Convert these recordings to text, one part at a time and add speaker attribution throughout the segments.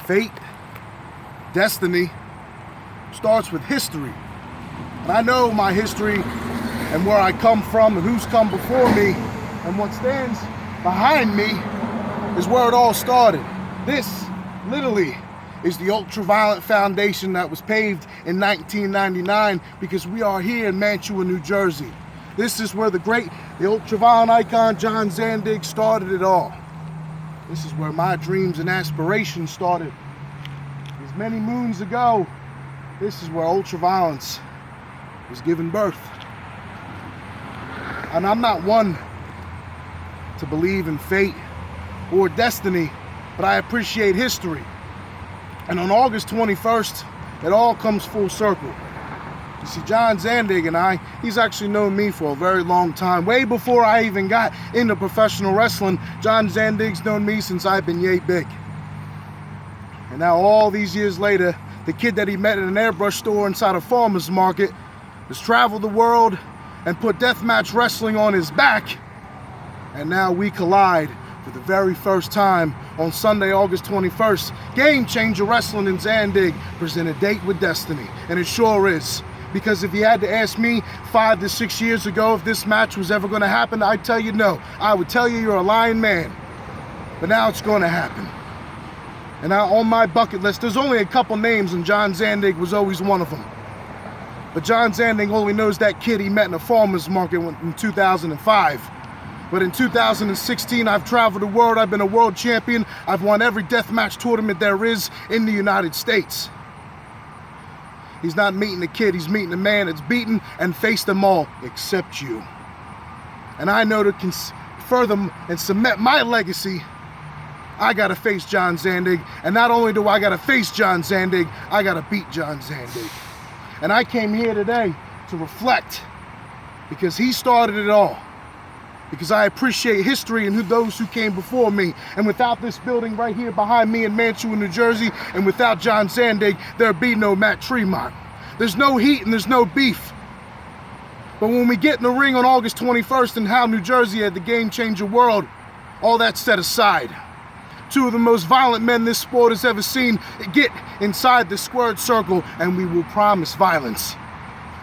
Speaker 1: Fate, destiny, starts with history. And I know my history and where I come from and who's come before me, and what stands behind me is where it all started. This, literally, is the ultraviolet foundation that was paved in 1999 because we are here in Mantua, New Jersey. This is where the ultraviolet icon John ZANDIG started it all. This is where my dreams and aspirations started. As many moons ago, this is where ultraviolence was given birth. And I'm not one to believe in fate or destiny, but I appreciate history. And on August 21st, it all comes full circle. You see, John ZANDIG and I, he's actually known me for a very long time. Way before I even got into professional wrestling, John ZANDIG's known me since I've been yay big. And now all these years later, the kid that he met at an airbrush store inside a farmer's market has traveled the world and put deathmatch wrestling on his back. And now we collide for the very first time on Sunday, August 21st. Game Changer Wrestling in ZANDIG present a date with destiny. And it sure is. Because if you had to ask me 5 to 6 years ago if this match was ever going to happen, I'd tell you no. I would tell you you're a lying man. But now it's going to happen. And now on my bucket list, there's only a couple names, and John ZANDIG was always one of them. But John ZANDIG only knows that kid he met in a farmer's market in 2005. But in 2016, I've traveled the world. I've been a world champion. I've won every deathmatch tournament there is in the United States. He's not meeting a kid, he's meeting a man that's beaten and faced them all, except you. And I know to further and cement my legacy, I gotta face John ZANDIG. And not only do I gotta face John ZANDIG, I gotta beat John ZANDIG. And I came here today to reflect, because he started it all. Because I appreciate history and those who came before me. And without this building right here behind me in Mantua, New Jersey, and without John ZANDIG, there'd be no Matt Tremont. There's no heat and there's no beef. But when we get in the ring on August 21st in Howell, New Jersey at the Game Changer World, all that's set aside. Two of the most violent men this sport has ever seen get inside the squared circle, and we will promise violence.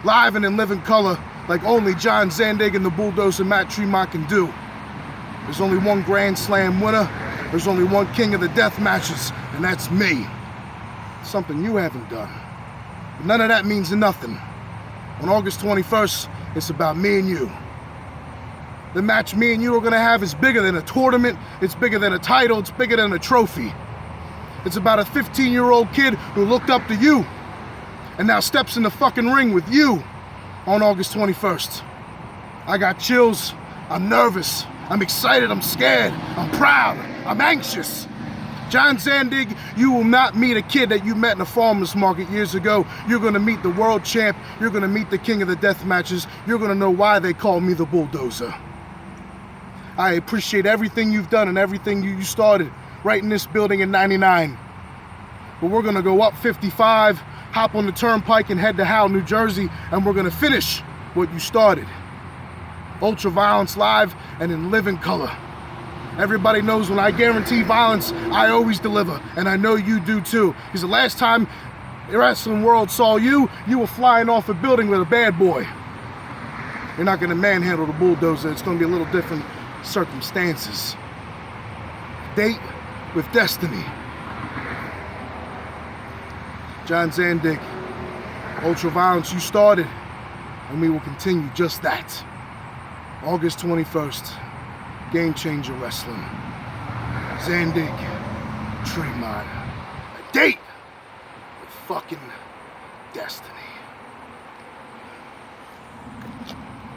Speaker 1: Live and in living color, like only John ZANDIG and the Bulldozer Matt Tremont can do. There's only one Grand Slam winner. There's only one king of the death matches, and that's me. Something you haven't done. But none of that means nothing. On August 21st, it's about me and you. The match me and you are gonna have is bigger than a tournament. It's bigger than a title. It's bigger than a trophy. It's about a 15-year-old kid who looked up to you and now steps in the fucking ring with you on August 21st. I got chills, I'm nervous, I'm excited, I'm scared, I'm proud, I'm anxious. John ZANDIG, you will not meet a kid that you met in a farmer's market years ago. You're gonna meet the world champ, you're gonna meet the king of the death matches, you're gonna know why they call me the Bulldozer. I appreciate everything you've done and everything you started right in this building in '99. But we're gonna go up 55, hop on the turnpike and head to Howell, New Jersey, and we're gonna finish what you started. Ultraviolence live and in living color. Everybody knows when I guarantee violence, I always deliver, and I know you do too. Because the last time the wrestling world saw you, you were flying off a building with a bad boy. You're not gonna manhandle the Bulldozer. It's gonna be a little different circumstances. Date with destiny. John ZANDIG, ultraviolence, you started, and we will continue just that. August 21st, Game Changer Wrestling. ZANDIG, Tremont. A date with fucking destiny.